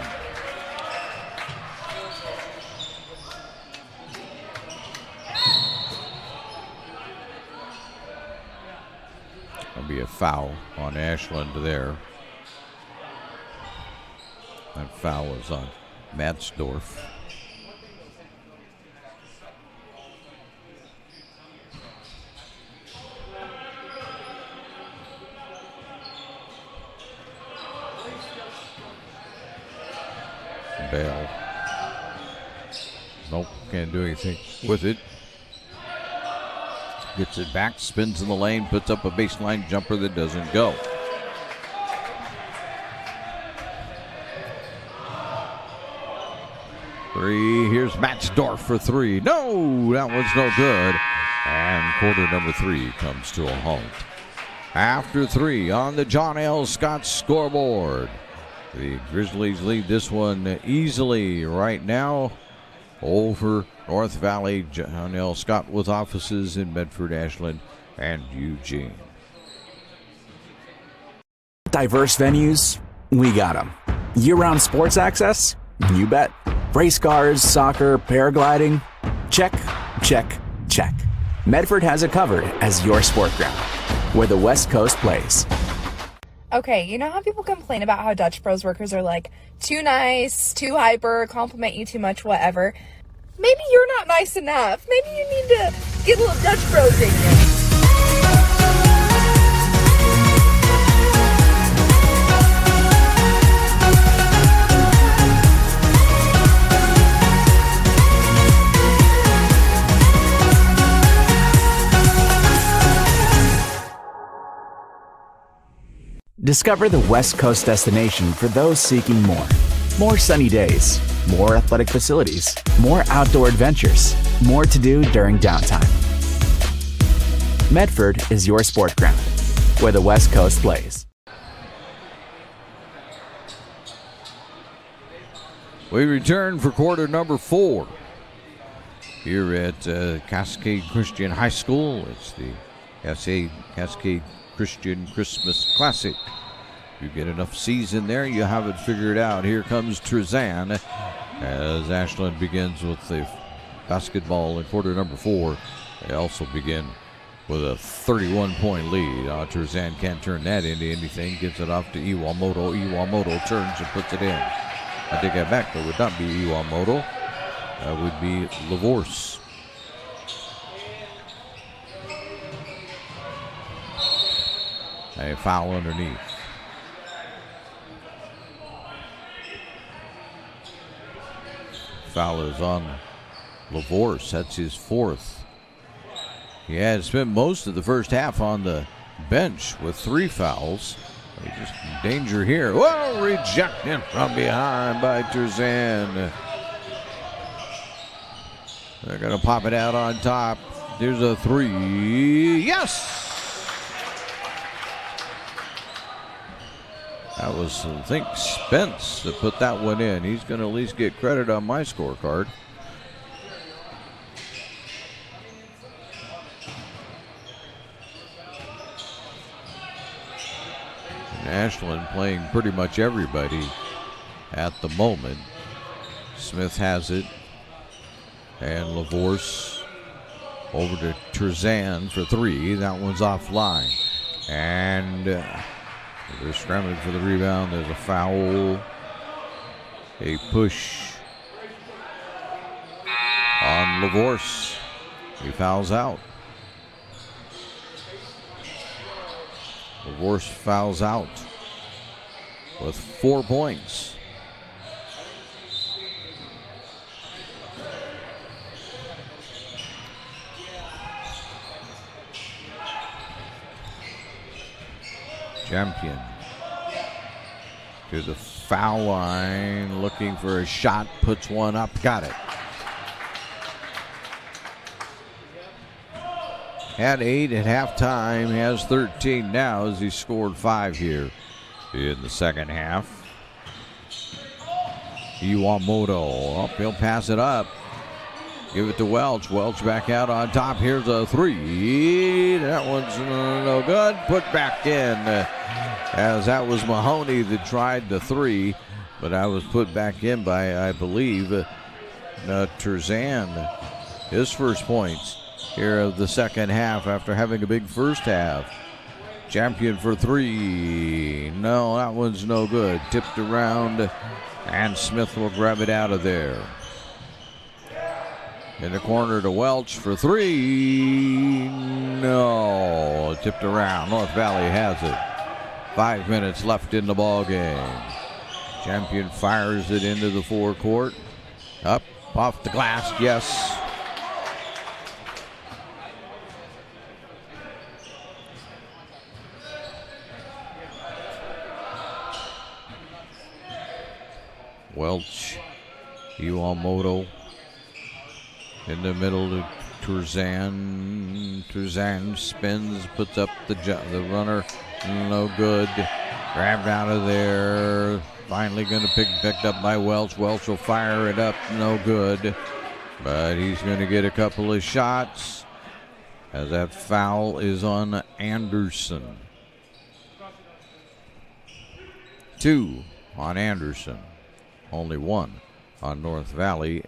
A: There'll be a foul on Ashland there. That foul is on Matzdorf. Bell. Nope, can't do anything with it. Gets it back, spins in the lane, puts up a baseline jumper that doesn't go. Three, here's Matzdorf for three. No, that one's no good. And quarter number three comes to a halt. After three on the John L. Scott scoreboard. The Grizzlies lead this one easily right now over North Valley. John L. Scott with offices in Medford, Ashland, and Eugene.
K: Diverse venues, we got them. Year-round sports access? You bet. Race cars, soccer, paragliding? Check, check, check. Medford has it covered as your sport ground, where the West Coast plays.
P: Okay, you know how people complain about how Dutch Bros workers are like too nice, too hyper, compliment you too much, whatever? Maybe you're not nice enough. Maybe you need to get a little Dutch Bros in you.
K: Discover the West Coast destination for those seeking more. More sunny days, more athletic facilities, more outdoor adventures, more to do during downtime. Medford is your sport ground, where the West Coast plays.
A: We return for quarter number 4 here at Cascade Christian High School. It's the Cascade Christian Christmas Classic. You get enough season there, you have it figured out. Here comes Trezan as Ashland begins with the basketball in quarter number 4. They also begin with a 31-point lead. Trezan can't turn that into anything. Gives it off to Iwamoto. Iwamoto turns and puts it in. I take that back. That would not be Iwamoto. That would be LaVorse. A foul underneath. Foul is on LaVorse. That's his 4th. He had spent most of the first half on the bench with 3 fouls. He's just in danger here. Whoa, rejected from behind by Trezan. They're going to pop it out on top. There's a 3. Yes! That was, I think, Spence that put that one in. He's going to at least get credit on my scorecard. And Ashland playing pretty much everybody at the moment. Smith has it. And LaVorse over to Trezan for 3. That one's offline. And they're scrambling for the rebound. There's a foul. A push on LaVorse. He fouls out. LaVorse fouls out with 4 points. Champion to the foul line, looking for a shot, puts one up, got it. Had 8 at halftime, has 13 now as he scored 5 here in the second half. Iwamoto, he'll pass it up. Give it to Welch. Welch back out on top. Here's a 3. That one's no good. Put back in. As that was Mahoney that tried the 3, but that was put back in by, I believe, Trezan. His first points here of the second half after having a big first half. Champion for 3. No, that one's no good. Tipped around, and Smith will grab it out of there. In the corner to Welch for 3. No, tipped around. North Valley has it. 5 minutes left in the ball game. Champion fires it into the forecourt. Up, off the glass, yes. Welch, Iwamoto. In the middle to Trezan. Trezan spins, puts up the runner. No good. Grabbed out of there. Finally going to picked up by Welch. Welch will fire it up. No good. But he's going to get a couple of shots as that foul is on Anderson. 2 on Anderson. Only 1 on North Valley.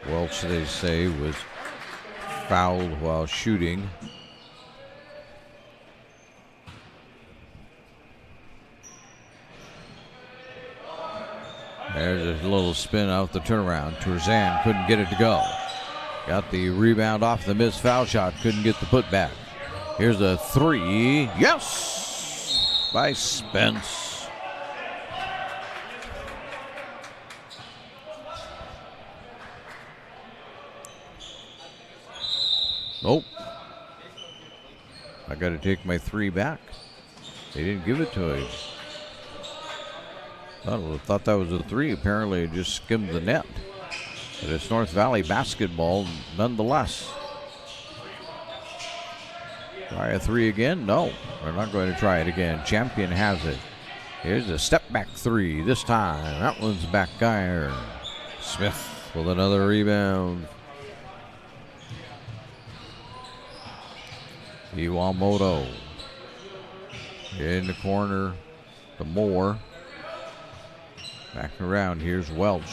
A: Welch, they say, was fouled while shooting. There's a little spin out the turnaround. Trezan couldn't get it to go. Got the rebound off the missed foul shot. Couldn't get the putback. Here's a 3. Yes! By Spence. Nope. I got to take my 3 back. They didn't give it to him. Thought that was a 3. Apparently it just skimmed the net. But it's North Valley basketball nonetheless. Try a 3 again? No, we're not going to try it again. Champion has it. Here's a step back 3 this time. That one's back iron. Smith with another rebound. Iwamoto in the corner to Moore. Back around. Here's Welch.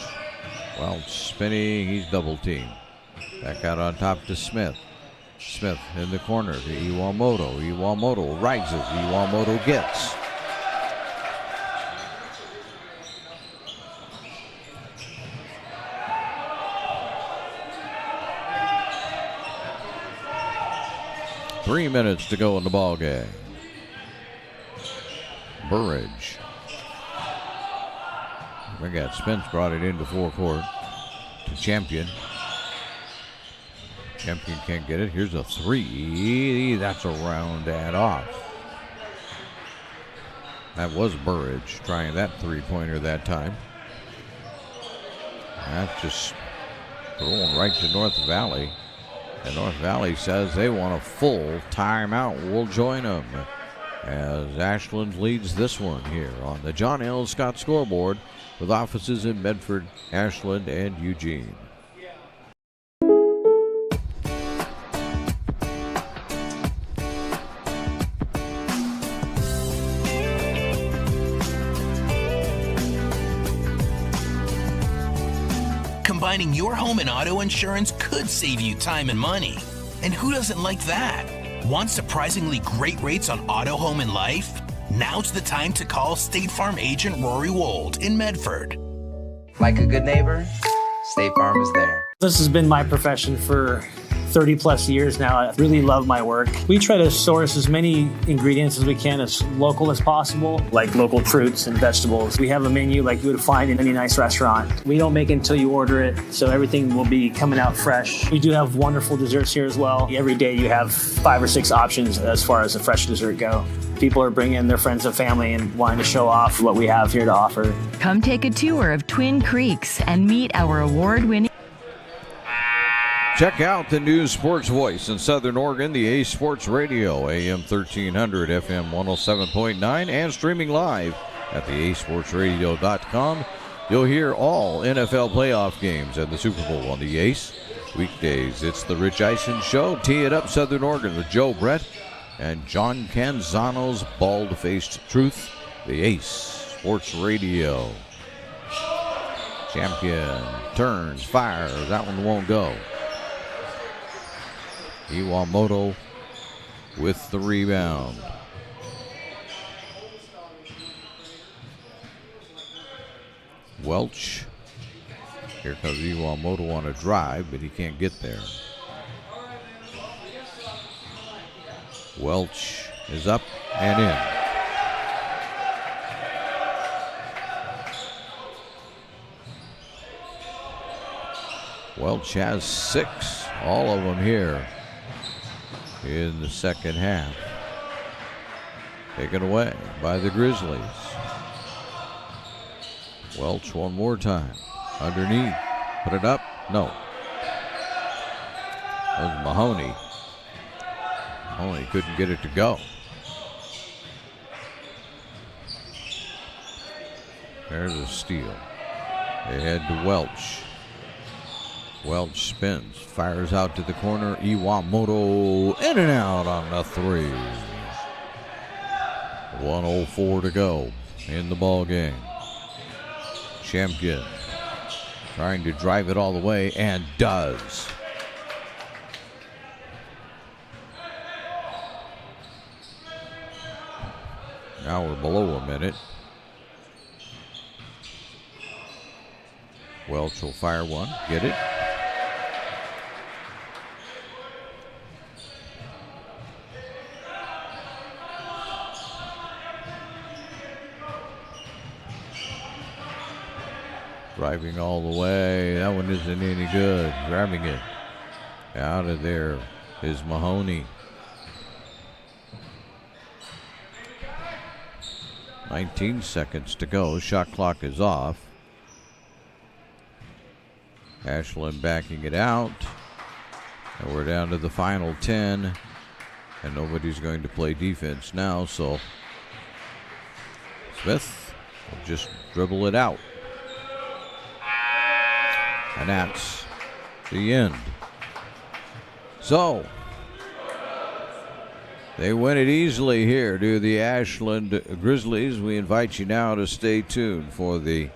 A: Welch spinning. He's double teamed. Back out on top to Smith. Smith in the corner to Iwamoto. Iwamoto rises. Iwamoto gets. Three minutes to go in the ball game. Burridge. We got Spence brought it into forecourt to Champion. Champion can't get it. Here's a 3. That's around and off. That was Burridge trying that 3-pointer that time. That's just thrown right to North Valley. And North Valley says they want a full timeout. We'll join them as Ashland leads this one here on the John L. Scott scoreboard with offices in Medford, Ashland, and Eugene.
Q: Combining your home and auto insurance could save you time and money. And who doesn't like that? Want surprisingly great rates on auto, home, and life? Now's the time to call State Farm agent Rory Wold in Medford.
R: Like a good neighbor, State Farm is there.
S: This has been my profession for 30 plus years now. I really love my work. We try to source as many ingredients as we can, as local as possible, like local fruits and vegetables. We have a menu like you would find in any nice restaurant. We don't make it until you order it, so everything will be coming out fresh. We do have wonderful desserts here as well. Every day you have 5 or 6 options as far as the fresh dessert go. People are bringing their friends and family and wanting to show off what we have here to offer.
T: Come take a tour of Twin Creeks and meet our award-winning.
A: Check out the new sports voice in Southern Oregon, the Ace Sports Radio, AM 1300, FM 107.9, and streaming live at theacesportsradio.com. You'll hear all NFL playoff games and the Super Bowl on the Ace. Weekdays, it's the Rich Eisen Show. Tee it up, Southern Oregon, with Joe Brett and John Canzano's Bald-Faced Truth, the Ace Sports Radio. Champion turns, fires, that one won't go. Iwamoto with the rebound. Welch. Here comes Iwamoto on a drive, but he can't get there. Welch is up and in. Welch has 6, all of them here in the second half. Taken away by the Grizzlies. Welch one more time. Underneath. Put it up. No. That was Mahoney. Mahoney couldn't get it to go. There's a steal. They head to Welch. Welch spins, fires out to the corner. Iwamoto in and out on the 3. 1:04 to go in the ball game. Champion trying to drive it all the way and does. Now we're below a minute. Welch will fire one, get it. Driving all the way. That one isn't any good. Grabbing it. Out of there is Mahoney. 19 seconds to go. Shot clock is off. Ashland backing it out. And we're down to the final 10. And nobody's going to play defense now, so Smith will just dribble it out. And that's the end. So they win it easily here to the Ashland Grizzlies. We invite you now to stay tuned for the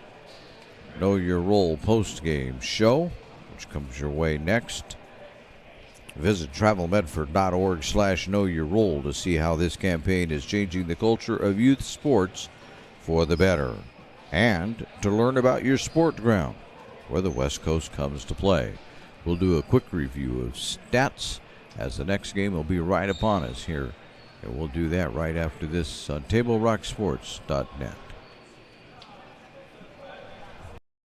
A: Know Your Role post-game show, which comes your way next. Visit travelmedford.org/knowyourrole to see how this campaign is changing the culture of youth sports for the better, and to learn about your sport ground where the West Coast comes to play. We'll do a quick review of stats as the next game will be right upon us here, and we'll do that right after this on TableRockSports.net.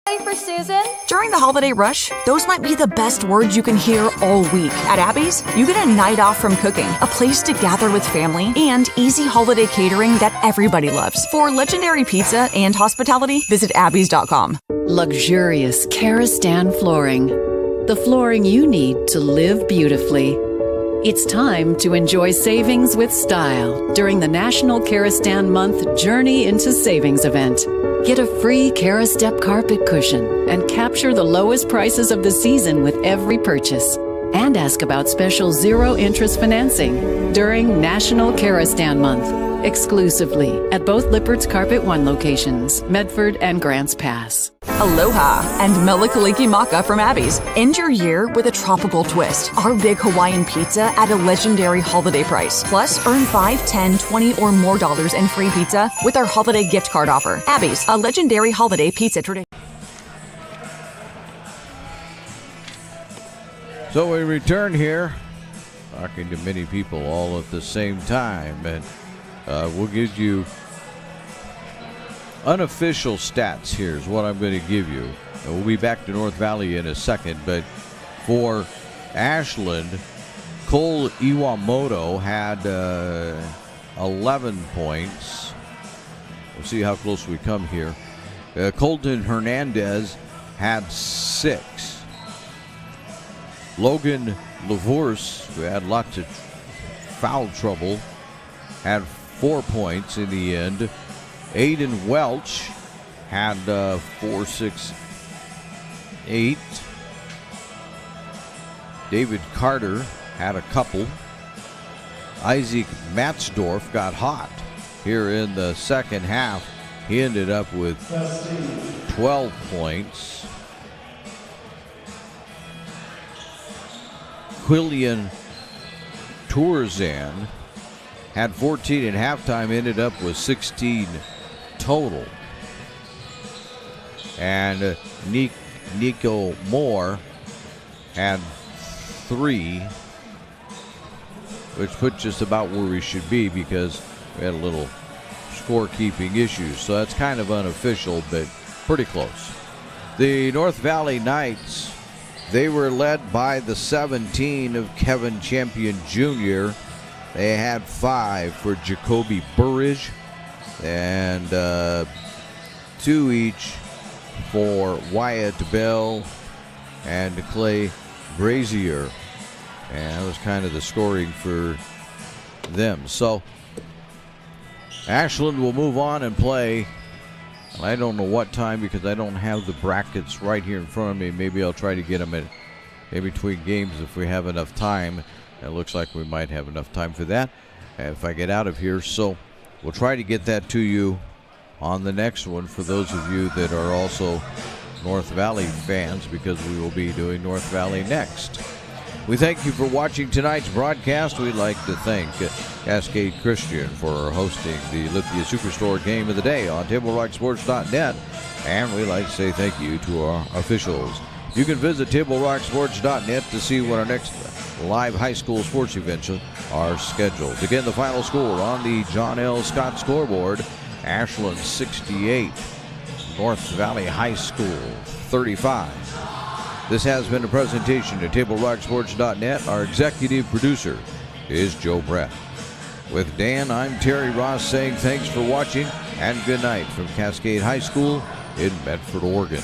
B: Ready for Susan? During the holiday rush, those might be the best words you can hear all week. At Abby's, you get a night off from cooking, a place to gather with family, and easy holiday catering that everybody loves. For legendary pizza and hospitality, visit abbys.com.
C: Luxurious Karastan flooring. The flooring you need to live beautifully. It's time to enjoy savings with style during the National Karastan Month Journey into Savings event. Get a free Karastep carpet cushion and capture the lowest prices of the season with every purchase. And ask about special zero-interest financing during National Karastan Month. Exclusively at both Lippert's Carpet One locations, Medford and Grants Pass.
B: Aloha and Melikaliki Maka from Abby's. End your year with a tropical twist. Our big Hawaiian pizza at a legendary holiday price. Plus, earn $5, $10, $20 or more in free pizza with our holiday gift card offer. Abby's, a legendary holiday pizza tradition.
A: So we return here, talking to many people all at the same time, and we'll give you unofficial stats. Here's what I'm going to give you. And we'll be back to North Valley in a second, but for Ashland, Cole Iwamoto had 11 points. We'll see how close we come here. Colton Hernandez had 6. Logan Lavorce, who had lots of foul trouble, had 4 points in the end. Aiden Welch had 4, 6, 8. David Carter had a couple. Isaac Matzdorf got hot here in the second half. He ended up with 12 points. Quillian Tourzan had 14 at halftime, ended up with 16 total. And Nico Moore had 3, which puts us about where we should be because we had a little scorekeeping issues. So that's kind of unofficial, but pretty close. The North Valley Knights, they were led by the 17 of Kevin Champion Jr. They had 5 for Jacoby Burridge and 2 each for Wyatt Bell and Clay Brazier. And that was kind of the scoring for them. So Ashland will move on and play. I don't know what time because I don't have the brackets right here in front of me. Maybe I'll try to get them in between games if we have enough time. It looks like we might have enough time for that if I get out of here. So we'll try to get that to you on the next one for those of you that are also North Valley fans, because we will be doing North Valley next. We thank you for watching tonight's broadcast. We'd like to thank Cascade Christian for hosting the Lithia Superstore Game of the Day on TableRockSports.net. And we'd like to say thank you to our officials. You can visit TableRockSports.net to see what our next live high school sports events are scheduled. Again, the final score on the John L. Scott scoreboard: Ashland 68, North Valley High School 35. This has been a presentation to TableRockSports.net. Our executive producer is Joe Brett. With Dan, I'm Terry Ross saying thanks for watching and good night from Cascade High School in Medford, Oregon.